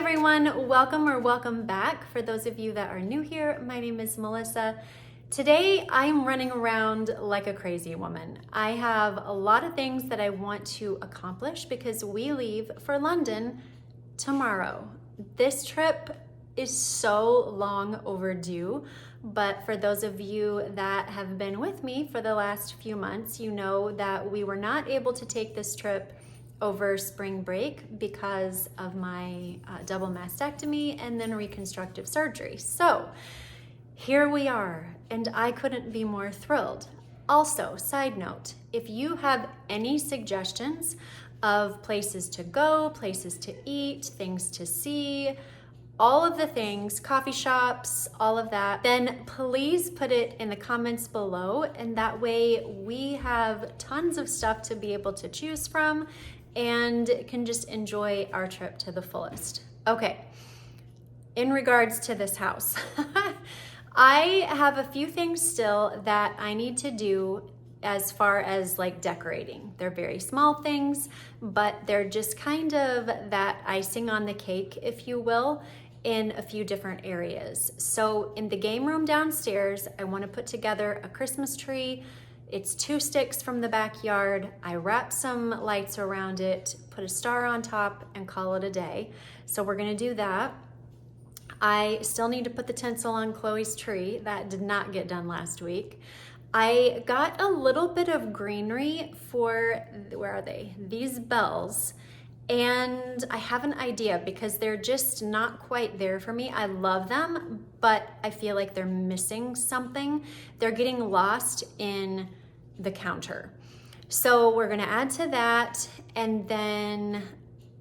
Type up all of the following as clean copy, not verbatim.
everyone, welcome or welcome back. For those of you that are new here, my name is Melissa. Today I'm running around like a crazy woman. I have a lot of things that I want to accomplish because we leave for London tomorrow. This trip is so long overdue, but for those of you that have been with me for the last few months, you know that we were not able to take this trip over spring break because of my double mastectomy and then reconstructive surgery. So here we are, and I couldn't be more thrilled. Also, side note, if you have any suggestions of places to go, places to eat, things to see, all of the things, coffee shops, all of that, then please put it in the comments below, and that way we have tons of stuff to be able to choose from and can just enjoy our trip to the fullest. Okay, in regards to this house, I have a few things still that I need to do as far as like decorating. They're very small things, but they're just kind of that icing on the cake, if you will, in a few different areas. So in the game room downstairs, I want to put together a Christmas tree. It's 2 sticks from the backyard. I wrap some lights around it, put a star on top, and call it a day. So we're gonna do that. I still need to put the tinsel on Chloe's tree. That did not get done last week. I got a little bit of greenery for, where are they? These bells. And I have an idea because they're just not quite there for me. I love them, but I feel like they're missing something. They're getting lost in the counter. So we're gonna add to that. And then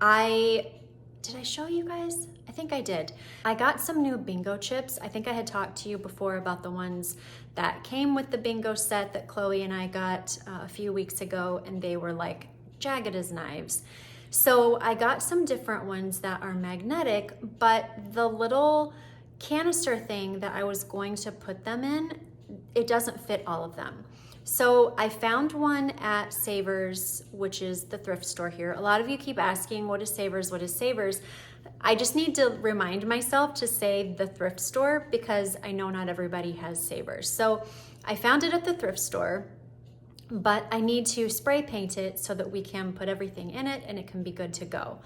did I show you guys? I think I did. I got some new bingo chips. I think I had talked to you before about the ones that came with the bingo set that Chloe and I got a few weeks ago, and they were like jagged as knives. So I got some different ones that are magnetic, but the little canister thing that I was going to put them in, it doesn't fit all of them. So I found one at Savers, which is the thrift store here. A lot of you keep asking, what is Savers? What is Savers? I just need to remind myself to say the thrift store because I know not everybody has Savers. So I found it at the thrift store, but I need to spray paint it so that we can put everything in it and it can be good to go.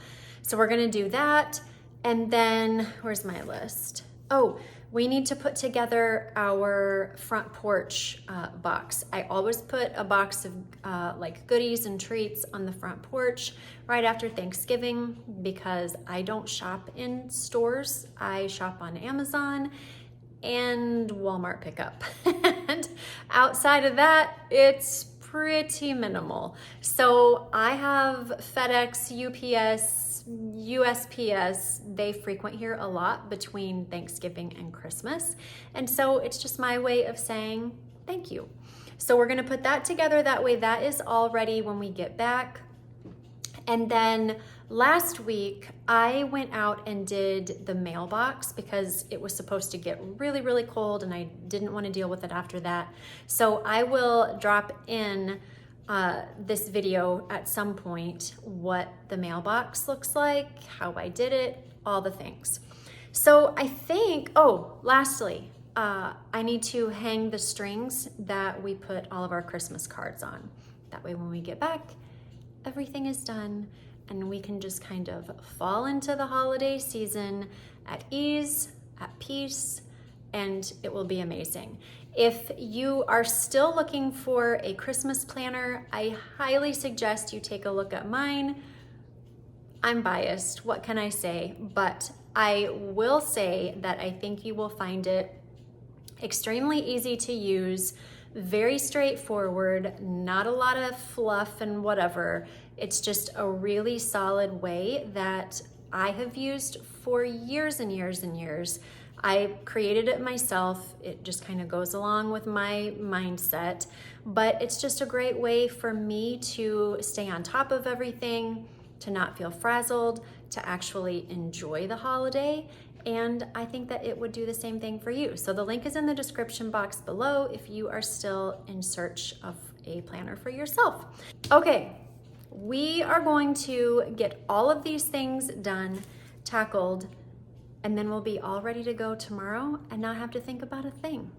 So we're gonna do that. And then, where's my list? Oh, we need to put together our front porch box. I always put a box of like goodies and treats on the front porch right after Thanksgiving because I don't shop in stores. I shop on Amazon and Walmart pickup. And outside of that, it's pretty minimal. So I have FedEx, UPS, USPS. They frequent here a lot between Thanksgiving and Christmas. And so it's just my way of saying thank you. So we're gonna put that together. That way that is all ready when we get back. And then last week, I went out and did the mailbox because it was supposed to get really, really cold and I didn't want to deal with it after that. So I will drop in this video at some point, what the mailbox looks like, how I did it, all the things. So I think, oh, lastly, I need to hang the strings that we put all of our Christmas cards on. That way when we get back, everything is done and we can just kind of fall into the holiday season at ease, at peace, and it will be amazing. If you are still looking for a Christmas planner, I highly suggest you take a look at mine. I'm biased, what can I say? But I will say that I think you will find it extremely easy to use, very straightforward, not a lot of fluff and whatever. It's just a really solid way that I have used for years and years and years. I created it myself. It just kind of goes along with my mindset, but it's just a great way for me to stay on top of everything, to not feel frazzled, to actually enjoy the holiday. And I think that it would do the same thing for you. So the link is in the description box below if you are still in search of a planner for yourself. Okay, we are going to get all of these things done tackled, and then we'll be all ready to go tomorrow and not have to think about a thing.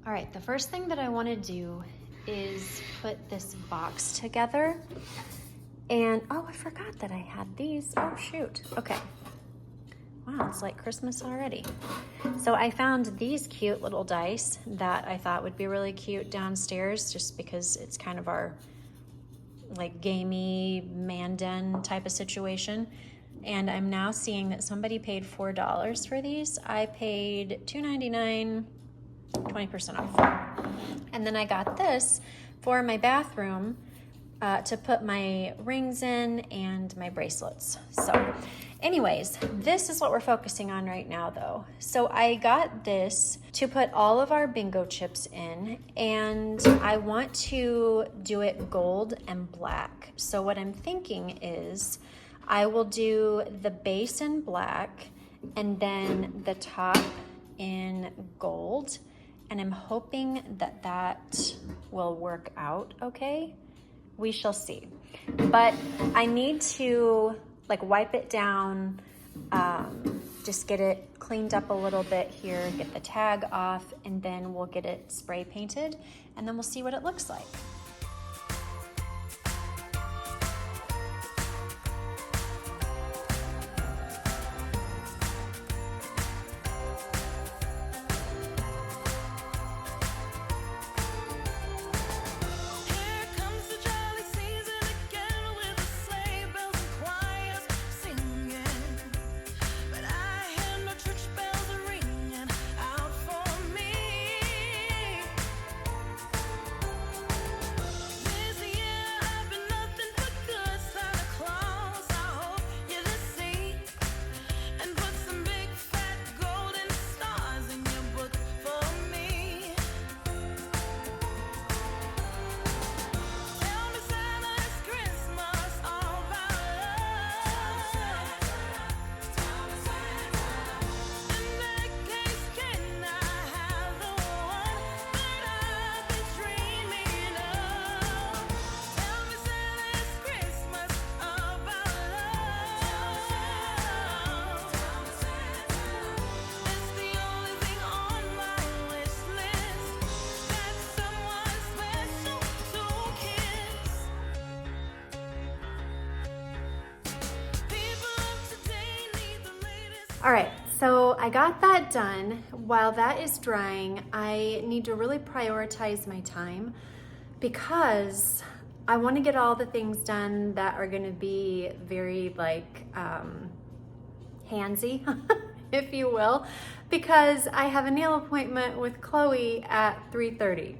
All right, the first thing that I want to do is put this box together. And oh, I forgot that I had these. Oh shoot. Okay. Wow, it's like Christmas already. So I found these cute little dice that I thought would be really cute downstairs, just because it's kind of our like gamey man den type of situation. And I'm now seeing that somebody paid $4 for these. I paid $2.99, 20% off. And then I got this for my bathroom to put my rings in and my bracelets. So anyways, this is what we're focusing on right now though. So I got this to put all of our bingo chips in, and I want to do it gold and black. So what I'm thinking is I will do the base in black and then the top in gold. And I'm hoping that that will work out okay. We shall see. But I need to like wipe it down, just get it cleaned up a little bit here, get the tag off, and then we'll get it spray painted, and then we'll see what it looks like. All right, so I got that done. While that is drying, I need to really prioritize my time because I want to get all the things done that are going to be very like handsy, if you will, because I have a nail appointment with Chloe at 3:30.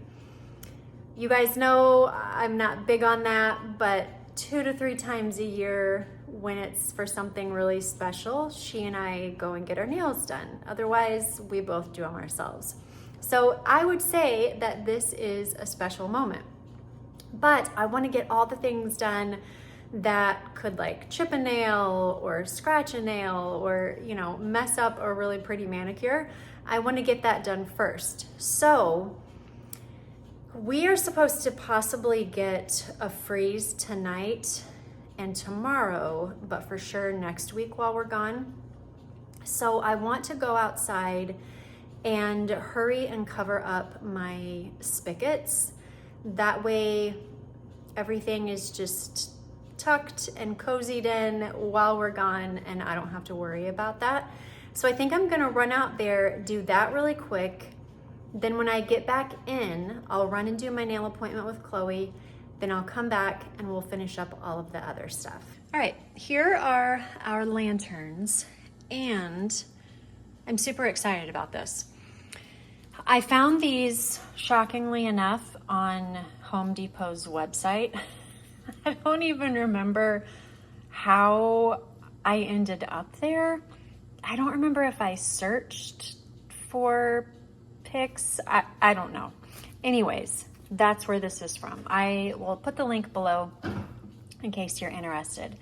You guys know I'm not big on that, but 2 to 3 times a year when it's for something really special, she and I go and get our nails done. Otherwise, we both do them ourselves. So I would say that this is a special moment. But I want to get all the things done that could like chip a nail or scratch a nail or, you know, mess up a really pretty manicure. I want to get that done first. So we are supposed to possibly get a freeze tonight and tomorrow, but for sure next week while we're gone. So I want to go outside and hurry and cover up my spigots. That way everything is just tucked and cozied in while we're gone and I don't have to worry about that. So I think I'm gonna run out there, do that really quick. Then when I get back in, I'll run and do my nail appointment with Chloe. Then I'll come back and we'll finish up all of the other stuff. All right, here are our lanterns and I'm super excited about this. I found these, shockingly enough, on Home Depot's website. I don't even remember how I ended up there. I don't remember if I searched for pics. I don't know. Anyways, that's where this is from. I will put the link below in case you're interested.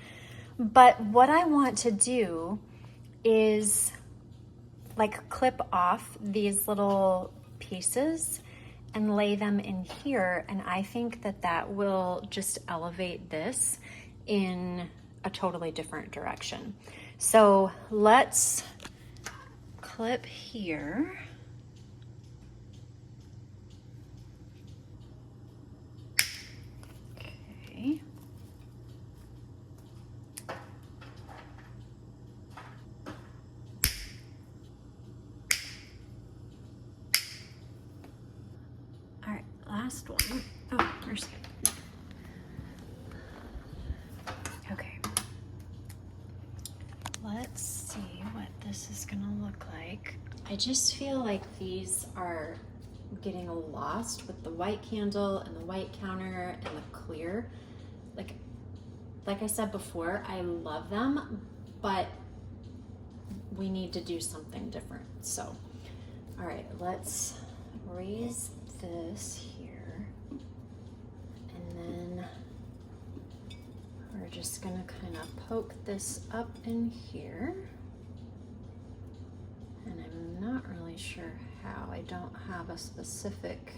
But what I want to do is like clip off these little pieces and lay them in here, and I think that that will just elevate this in a totally different direction. So let's clip here. Okay. All right, last one. Oh, where's it? Okay. Let's see what this is gonna look like. I just feel like these are getting lost with the white candle and the white counter and the clear. Like I said before, I love them, but we need to do something different. So, all right, let's raise this here, and then we're just gonna kind of poke this up in here. And I'm not really sure how. I don't have a specific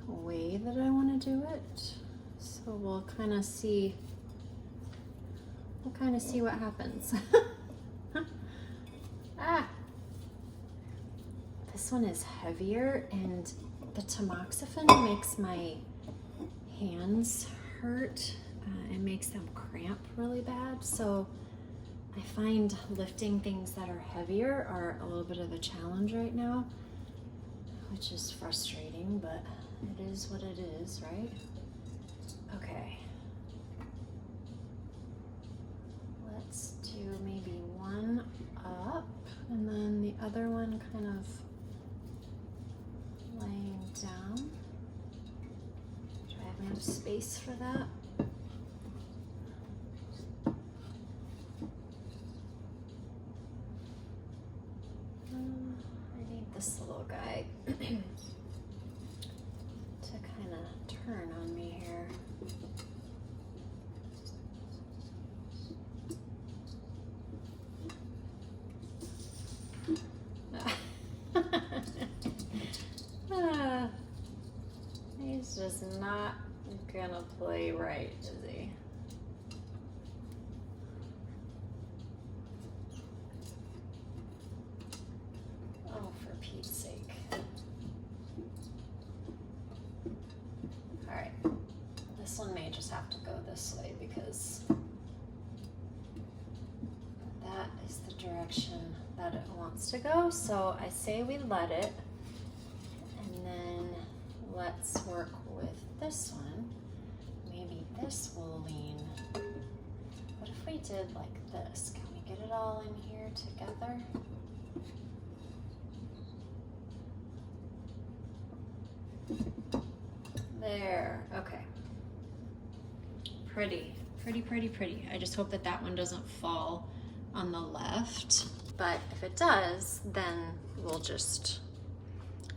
way that I want to do it. So we'll kind of see what happens. Ah, this one is heavier, and the tamoxifen makes my hands hurt. It makes them cramp really bad. So I find lifting things that are heavier are a little bit of a challenge right now, which is frustrating, but it is what it is, right? Okay. Let's do maybe one up and then the other one kind of laying down. Do I have enough space for that? I need this little guy to kind of turn on me here. He's just not gonna play right, is he? Oh, for Pete's sake. All right, this one may just have to go this way because that is the direction that it wants to go. So I say we let it, and then let's work with this one. Maybe this will lean. What if we did like this? Can we get it all in here together? There, okay. Pretty, pretty, pretty, pretty. I just hope that that one doesn't fall on the left. But if it does, then we'll just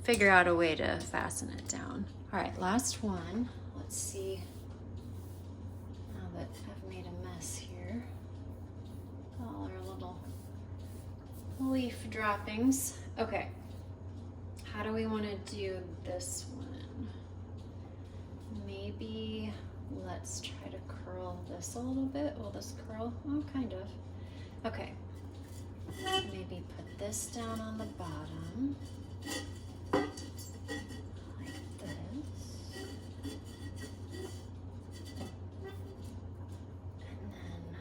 figure out a way to fasten it down. All right, last one. Let's see. Now that I've made a mess here, all our little leaf droppings. Okay, how do we want to do this one? Maybe let's try to curl this a little bit. Will this curl? Oh, kind of. Okay. Maybe put this down on the bottom. Like this. And then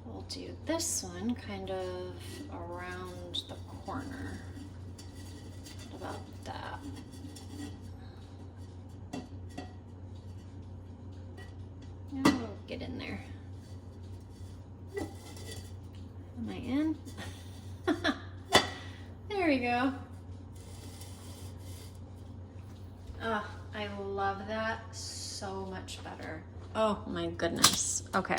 we'll do this one kind of around the corner. What about that? Oh, get in there. Am I in? There we go. Oh, I love that so much better. Oh my goodness. Okay.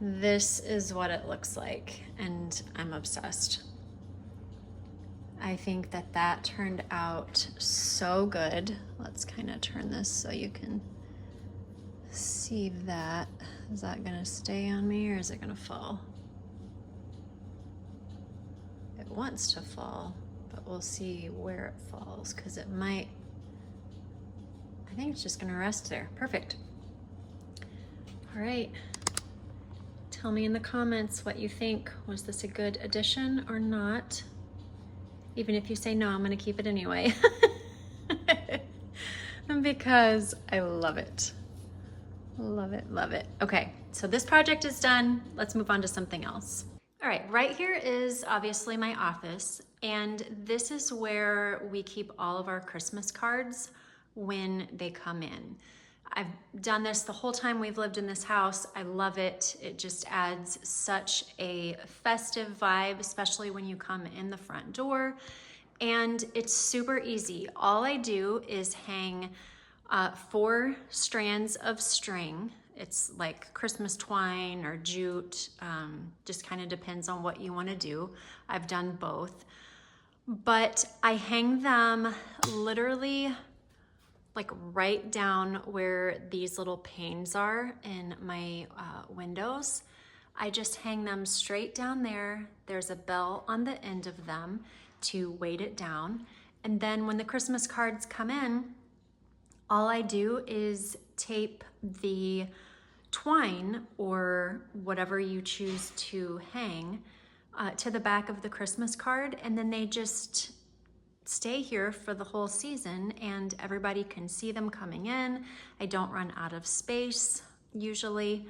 This is what it looks like, and I'm obsessed. I think that that turned out so good. Let's kind of turn this so you can see that. Is that gonna stay on me or is it gonna fall? It wants to fall, but we'll see where it falls because it might. I think it's just gonna rest there. Perfect. All right, Tell me in the comments what you think. Was this a good addition or not? Even if you say no, I'm gonna keep it anyway. Because I love it. Love it, love it. Okay, so this project is done. Let's move on to something else. All right, right here is obviously my office, and this is where we keep all of our Christmas cards when they come in. I've done this the whole time we've lived in this house. I love it. It just adds such a festive vibe, especially when you come in the front door. And it's super easy. All I do is hang 4 strands of string. It's like Christmas twine or jute, just kind of depends on what you want to do. I've done both, but I hang them literally like right down where these little panes are in my windows. I just hang them straight down there. There's a bell on the end of them to weight it down. And then when the Christmas cards come in, all I do is tape the twine or whatever you choose to hang to the back of the Christmas card, and then they just stay here for the whole season and everybody can see them coming in. I don't run out of space usually.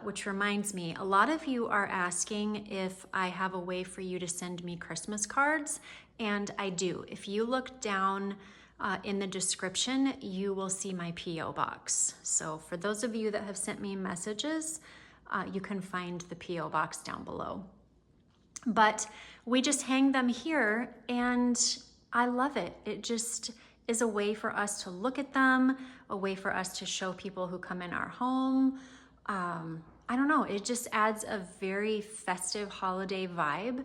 Which reminds me, a lot of you are asking if I have a way for you to send me Christmas cards, and I do. If you look down in the description, you will see my P.O. box. So for those of you that have sent me messages, you can find the P.O. box down below. But we just hang them here, and I love it. It just is a way for us to look at them, a way for us to show people who come in our home. I don't know, it just adds a very festive holiday vibe,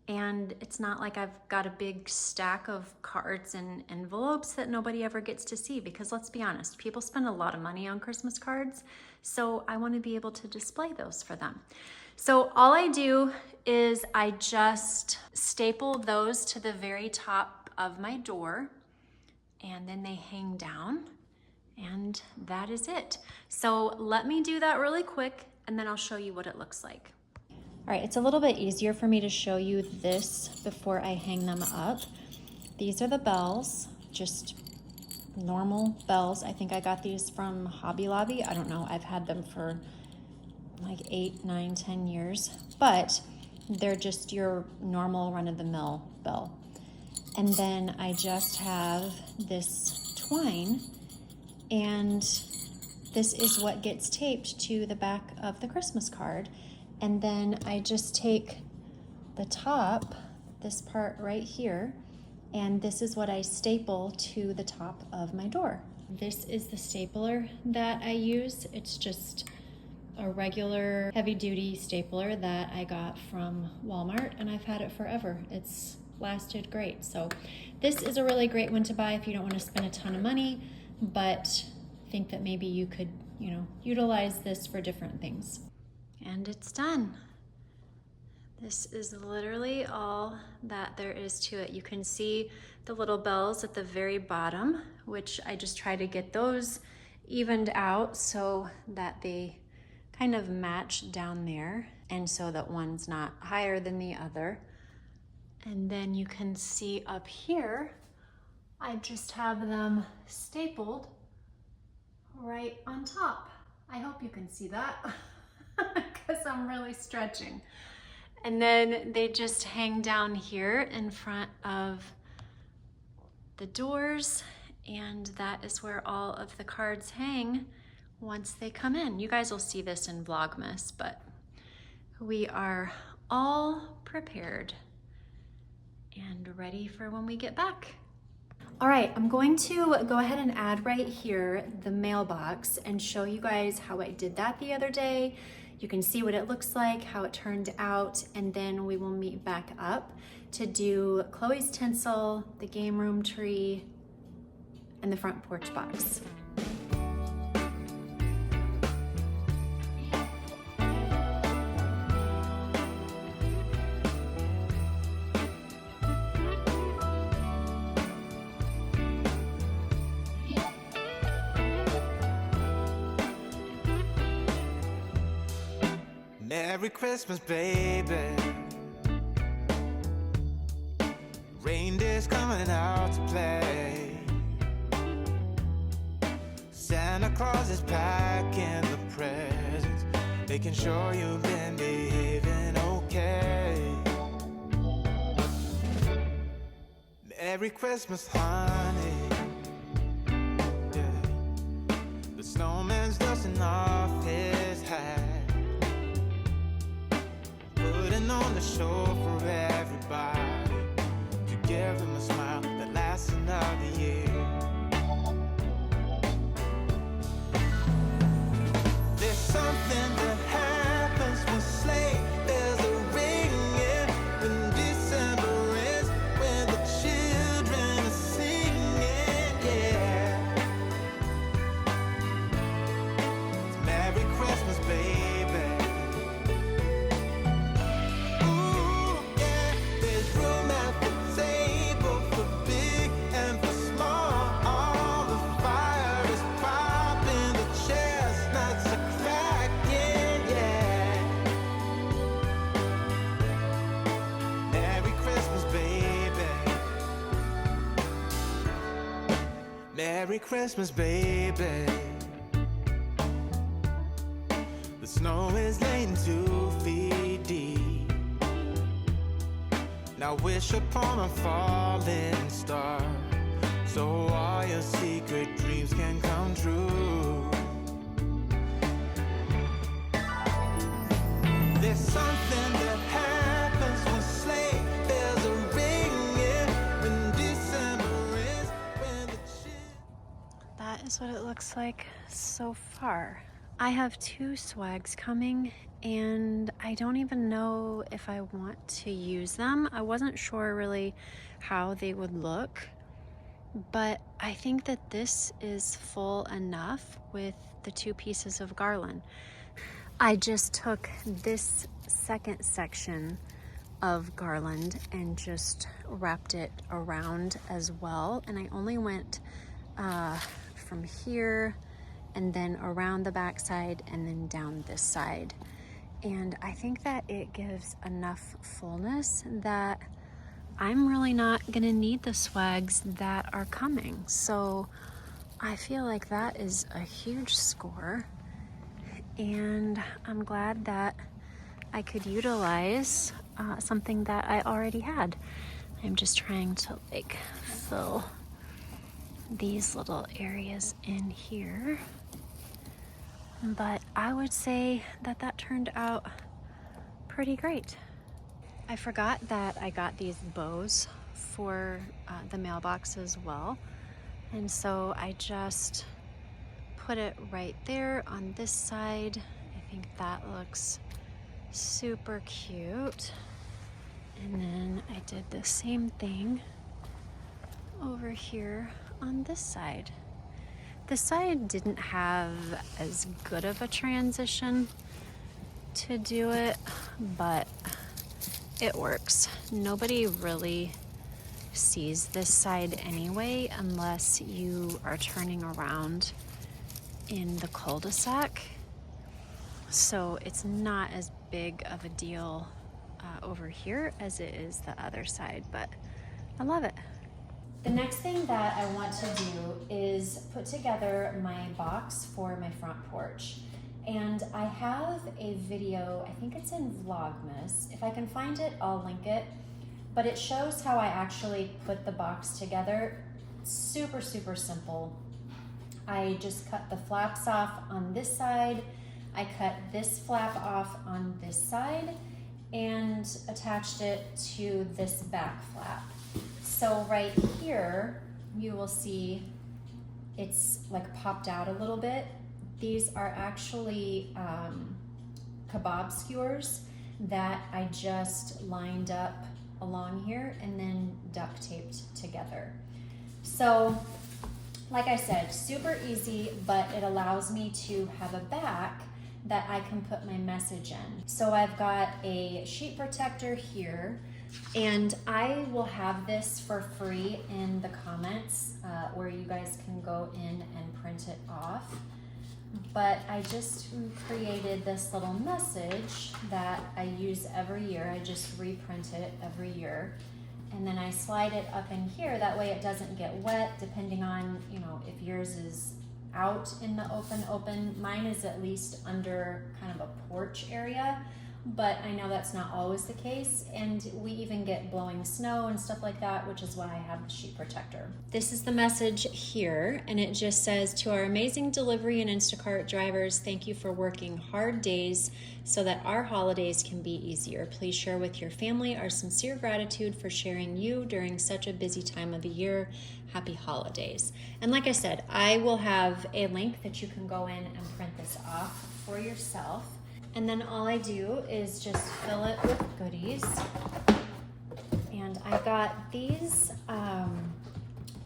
and it's not like I've got a big stack of cards and envelopes that nobody ever gets to see, because let's be honest, people spend a lot of money on Christmas cards, so I want to be able to display those for them. So all I do is I just staple those to the very top of my door, and then they hang down. And that is it. So let me do that really quick, and then I'll show you what it looks like. All right, it's a little bit easier for me to show you this before I hang them up. These are the bells, just normal bells. I think I got these from Hobby Lobby. I don't know, I've had them for like 8, 9, 10 years, but they're just your normal run-of-the-mill bell. And then I just have this twine, and this is what gets taped to the back of the Christmas card. And then I just take the top, this part right here, and this is what I staple to the top of my door. This is the stapler that I use. It's just a regular heavy-duty stapler that I got from Walmart, and I've had it forever. It's lasted great. So this is a really great one to buy if you don't want to spend a ton of money, but think that maybe you could, utilize this for different things. And it's done. This is literally all that there is to it. You can see the little bells at the very bottom, which I just try to get those evened out so that they kind of match down there, and so that one's not higher than the other. And then you can see up here, I just have them stapled right on top. I hope you can see that because I'm really stretching. And then they just hang down here in front of the doors, and that is where all of the cards hang once they come in. You guys will see this in Vlogmas, but we are all prepared and ready for when we get back. All right, I'm going to go ahead and add right here the mailbox and show you guys how I did that the other day. You can see what it looks like, how it turned out, and then we will meet back up to do Chloe's tinsel, the game room tree, and the front porch box. Merry Christmas, baby. Reindeer's coming out to play. Santa Claus is packing the presents, making sure you've been behaving okay. Merry Christmas, honey. Yeah. The snowman's dusting off his hat, putting on the show for everybody, to give them a smile that lasts another year. There's something that happens when sleigh bells are ringing, when December ends, when the children are singing, yeah. It's Merry Christmas, baby. Ooh, yeah. There's room at the table for big and for small. All the fire is popping, the chestnuts are cracking, yeah. Merry Christmas, baby. Merry Christmas, baby. The snow is laying 2 feet deep. Now wish upon a falling star, so all your secret dreams can come true. There's something that happens when sleigh bells are ringing, when December is, when the That is what it looks like so far. I have 2 swags coming and I don't even know if I want to use them. I wasn't sure really how they would look, but I think that this is full enough with the 2 pieces of garland. I just took this second section of garland and just wrapped it around as well, and I only went from here and then around the back side and then down this side, and I think that it gives enough fullness that I'm really not gonna need the swags that are coming. So I feel like that is a huge score, and I'm glad that I could utilize something that I already had. I'm just trying to like fill these little areas in here, but I would say that that turned out pretty great. I forgot that I got these bows for the mailbox as well, and so I just put it right there on this side. I think that looks super cute. And then I did the same thing over here on this side. This side didn't have as good of a transition to do it, but it works. Nobody really sees this side anyway unless you are turning around in the cul-de-sac. So it's not as big of a deal over here as it is the other side, but I love it. The next thing that I want to do is put together my box for my front porch. And I have a video, I think it's in Vlogmas. If I can find it, I'll link it. But it shows how I actually put the box together. Super, super simple. I just cut the flaps off on this side. I cut this flap off on this side and attached it to this back flap. So right here, you will see it's like popped out a little bit. These are actually kebab skewers that I just lined up along here and then duct taped together. So, like I said, super easy, but it allows me to have a back that I can put my message in. So I've got a sheet protector here, and I will have this for free in the comments where you guys can go in and print it off. but I just created this little message that I use every year. I just reprint it every year. And then I slide it up in here. That way it doesn't get wet, depending on, you know, if yours is out in the open. Mine is at least under kind of a porch area, but I know that's not always the case. And we even get blowing snow and stuff like that, which is why I have the sheet protector. This is the message here, and it just says, to our amazing delivery and Instacart drivers, thank you for working hard days so that our holidays can be easier. Please share with your family our sincere gratitude for sharing you during such a busy time of the year. Happy holidays. And like I said, I will have a link that you can go in and print this off for yourself. And then all I do is just fill it with goodies. And I got these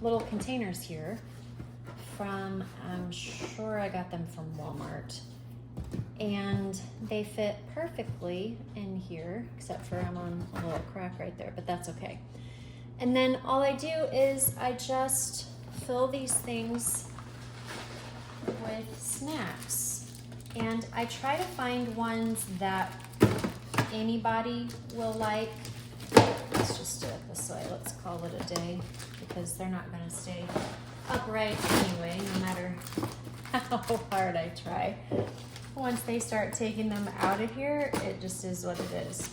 little containers here from, I'm sure I got them from Walmart. And they fit perfectly in here, except for I'm on a little crack right there, but that's okay. And then all I do is I just fill these things with snacks. And I try to find ones that anybody will like. Let's just do it this way. Let's call it a day, because they're not going to stay upright anyway, no matter how hard I try. Once they start taking them out of here, it just is what it is.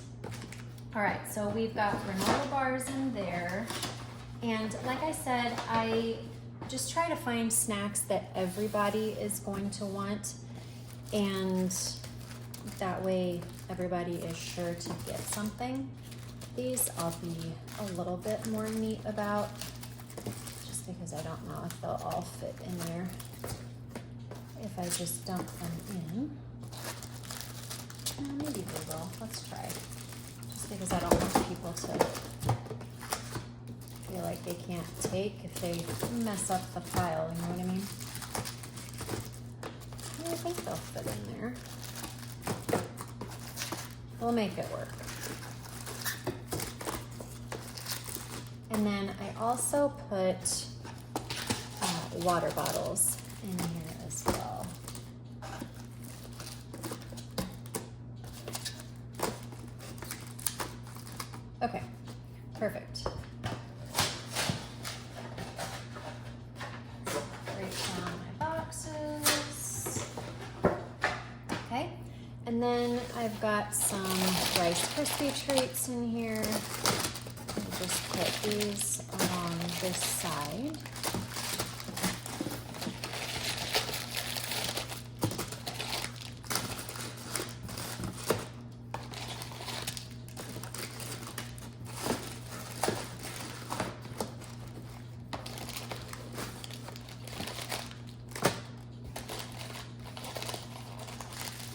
All right, so we've got granola bars in there. And like I said, I just try to find snacks that everybody is going to want. And that way everybody is sure to get something. These I'll be a little bit more neat about, just because I don't know if they'll all fit in there if I just dump them in. Maybe they will. Let's try. Just because I don't want people to feel like they can't take if they mess up the pile, you know what I mean? I think they'll fit in there. We'll make it work. And then I also put water bottles in here as well. Okay, perfect. Break down my boxes. Okay, and then I've got some Rice Krispie treats in here. I'll just put these along this side.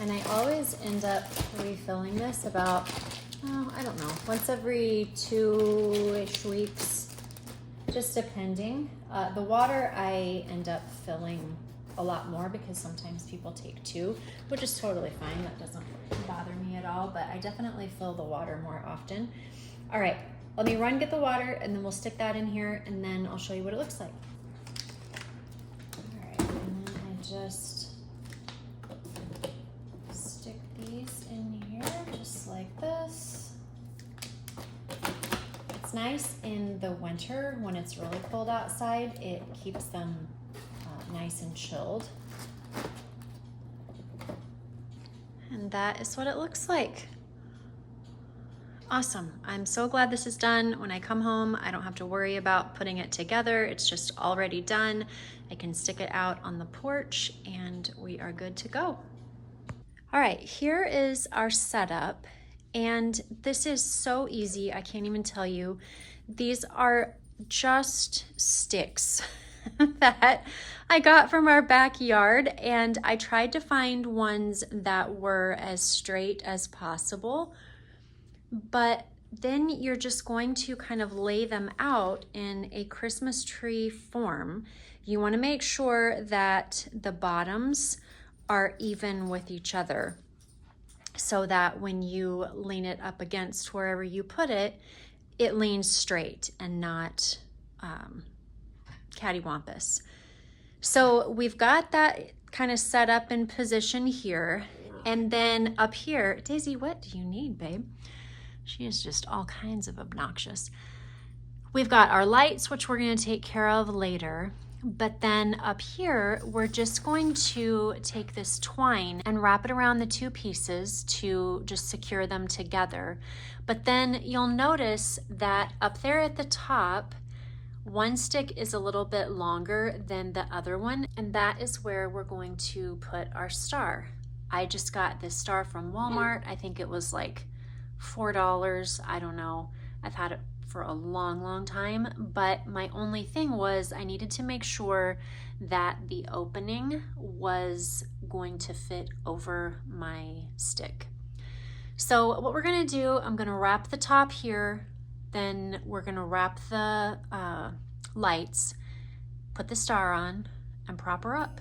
And I always end up refilling this about, I don't know, once every 2-ish weeks, just depending. The water I end up filling a lot more because sometimes people take 2, which is totally fine. That doesn't bother me at all, but I definitely fill the water more often. All right, let me run get the water and then we'll stick that in here and then I'll show you what it looks like. All right, and then I just stick these in here just like this. It's nice in the winter when it's really cold outside. It keeps them nice and chilled. And that is what it looks like. Awesome. I'm so glad this is done. When I come home, I don't have to worry about putting it together. It's just already done. I can stick it out on the porch and we are good to go. All right, here is our setup. And this is so easy, I can't even tell you. These are just sticks that I got from our backyard, and I tried to find ones that were as straight as possible, but then you're just going to kind of lay them out in a Christmas tree form. You want to make sure that the bottoms are even with each other so that when you lean it up against wherever you put it, it leans straight and not cattywampus. So we've got that kind of set up in position here. And then up here, Daisy, what do you need, babe? She is just all kinds of obnoxious. We've got our lights, which we're going to take care of later. But then up here, we're just going to take this twine and wrap it around the two pieces to just secure them together. But then you'll notice that up there at the top, one stick is a little bit longer than the other one, and that is where we're going to put our star. I just got this star from Walmart. I think it was like $4. I don't know. I've had it for a long time, but my only thing was I needed to make sure that the opening was going to fit over my stick. So what we're gonna do, I'm gonna wrap the top here, then we're gonna wrap the lights, put the star on, and prop her up.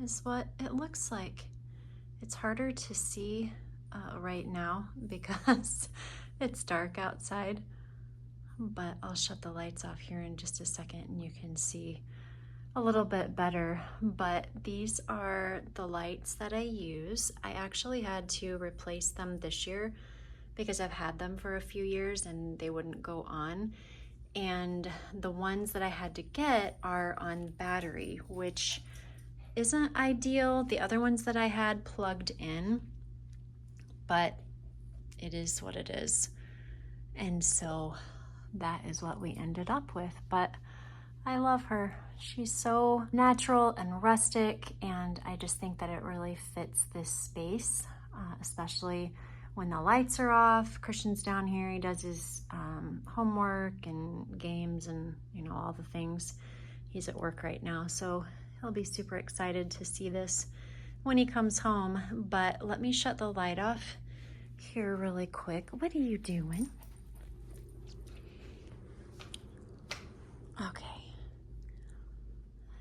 Is what it looks like. It's harder to see right now because it's dark outside, but I'll shut the lights off here in just a second and you can see a little bit better. But these are the lights that I use. I actually had to replace them this year because I've had them for a few years and they wouldn't go on. And the ones that I had to get are on battery, which isn't ideal. The other ones that I had plugged in, but it is what it is. And so that is what we ended up with. But I love her. She's so natural and rustic, and I just think that it really fits this space, especially when the lights are off. Christian's down here, he does his homework and games and all the things. He's at work right now, so he'll be super excited to see this when he comes home. But let me shut the light off here really quick. What are you doing? Okay.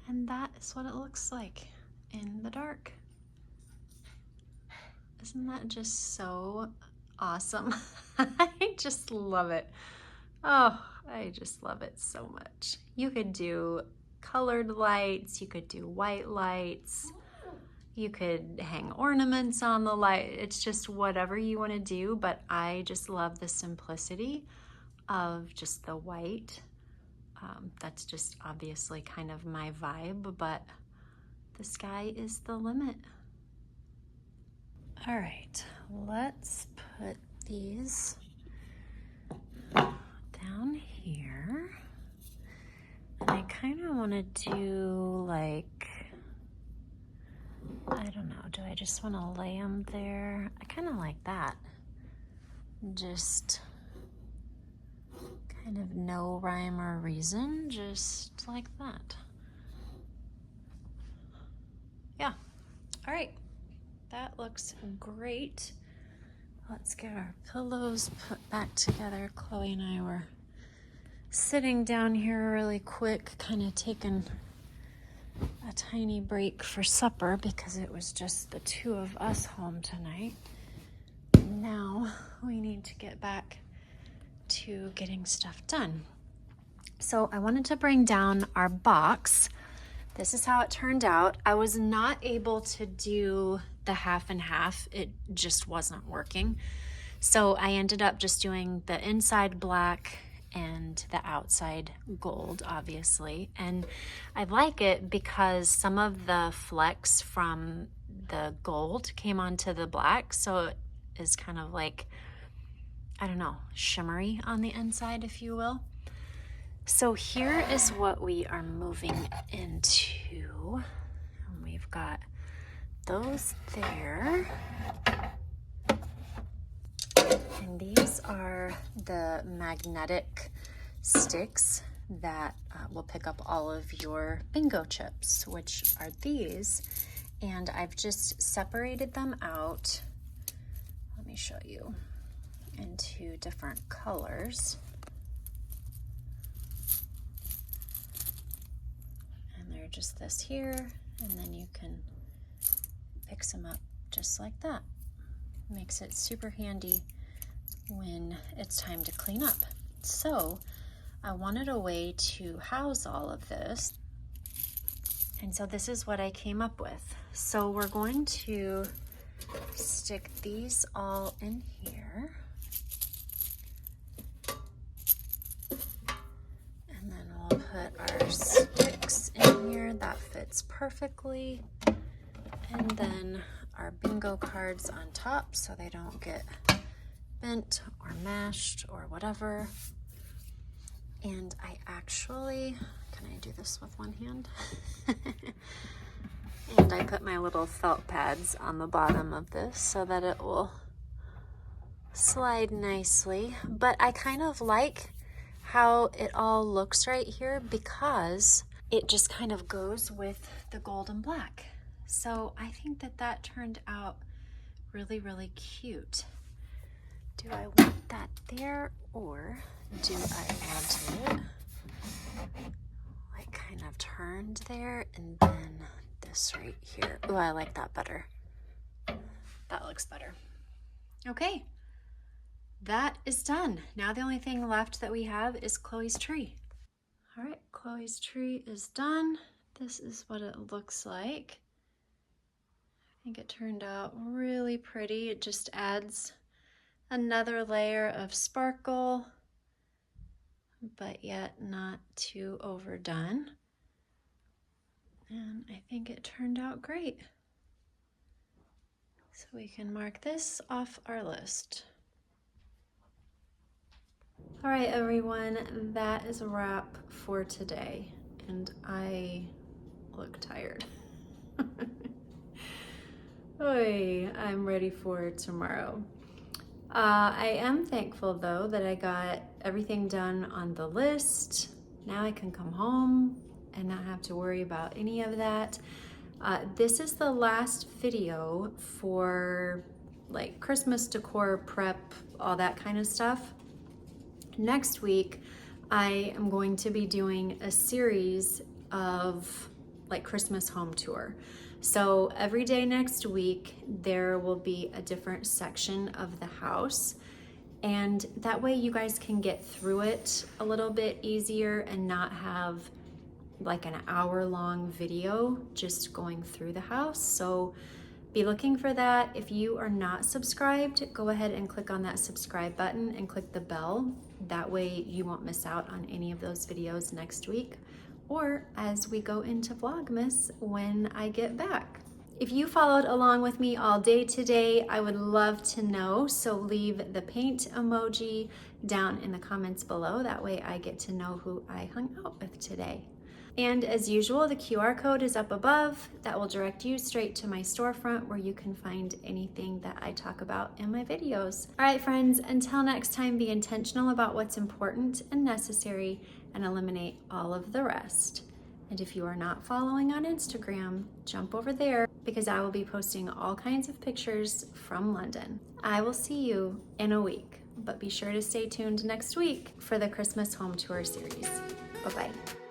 And that is what it looks like in the dark. Isn't that just so awesome? I just love it. Oh, I just love it so much. You could do colored lights, you could do white lights, you could hang ornaments on the light. It's just whatever you want to do, but I just love the simplicity of just the white. That's just obviously kind of my vibe, but the sky is the limit. All right, let's put these down here. And I kind of want to do like, I don't know, do I just want to lay them there? I kind of like that. Just kind of no rhyme or reason, just like that. Yeah, all right, that looks great. Let's get our pillows put back together. Chloe and I were Sitting down here really quick, kind of taking a tiny break for supper because it was just the two of us home tonight. Now we need to get back to getting stuff done. So I wanted to bring down our box. This is how it turned out. I was not able to do the half and half. It just wasn't working. So I ended up just doing the inside black and the outside gold, obviously. And I like it because some of the flecks from the gold came onto the black. So it is kind of like, I don't know, shimmery on the inside, if you will. So here is what we are moving into. And we've got those there. And these are the magnetic sticks that will pick up all of your bingo chips, which are these. And I've just separated them out. Let me show you, into different colors. And they're just this here, and then you can pick them up just like that. Makes it super handy when it's time to clean up. So I wanted a way to house all of this. And so this is what I came up with. So we're going to stick these all in here. And then we'll put our sticks in here. That fits perfectly. And then our bingo cards on top so they don't get bent or mashed or whatever. And I actually, can I do this with one hand? And I put my little felt pads on the bottom of this so that it will slide nicely. But I kind of like how it all looks right here because it just kind of goes with the gold and black. So I think that that turned out really, really cute. Do I want that there, or do I want it like kind of turned there and then this right here? Oh, I like that better. That looks better. Okay, that is done. Now the only thing left that we have is Chloe's tree. All right, Chloe's tree is done. This is what it looks like. I think it turned out really pretty. It just adds another layer of sparkle, but yet not too overdone. And I think it turned out great. So we can mark this off our list. All right, everyone, that is a wrap for today. And I look tired. Oy, I'm ready for tomorrow. I am thankful though that I got everything done on the list. Now I can come home and not have to worry about any of that. This is the last video for like Christmas decor prep, all that kind of stuff. Next week, I am going to be doing a series of like Christmas home tour. So every day next week, there will be a different section of the house. And that way you guys can get through it a little bit easier and not have like an hour-long video just going through the house. So be looking for that. If you are not subscribed, go ahead and click on that subscribe button and click the bell. That way you won't miss out on any of those videos next week, or as we go into Vlogmas when I get back. If you followed along with me all day today, I would love to know, so leave the paint emoji down in the comments below. That way I get to know who I hung out with today. And as usual, the QR code is up above. That will direct you straight to my storefront where you can find anything that I talk about in my videos. All right, friends, until next time, be intentional about what's important and necessary and eliminate all of the rest. And if you are not following on Instagram, jump over there because I will be posting all kinds of pictures from London. I will see you in a week. But be sure to stay tuned next week for the Christmas home tour series. Bye-bye.